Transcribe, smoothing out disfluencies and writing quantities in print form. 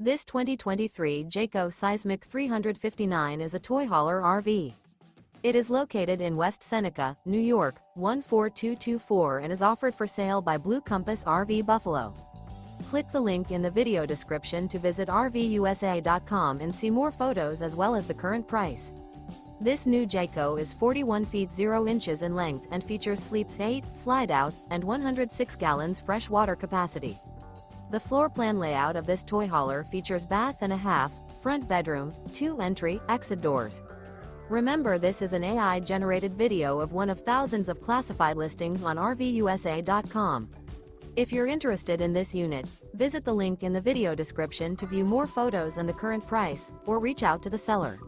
This 2023 Jayco Seismic 359 is a toy hauler RV. It is located in West Seneca, New York, 14224 and is offered for sale by Blue Compass RV Buffalo. Click the link in the video description to visit RVUSA.com and see more photos as well as the current price. This new Jayco is 41 feet 0 inches in length and features sleeps 8, slide-out, and 106 gallons fresh water capacity. The floor plan layout of this toy hauler features bath and a half, front bedroom, 2 entry, exit doors. Remember, this is an AI-generated video of one of thousands of classified listings on RVUSA.com. If you're interested in this unit, visit the link in the video description to view more photos and the current price, or reach out to the seller.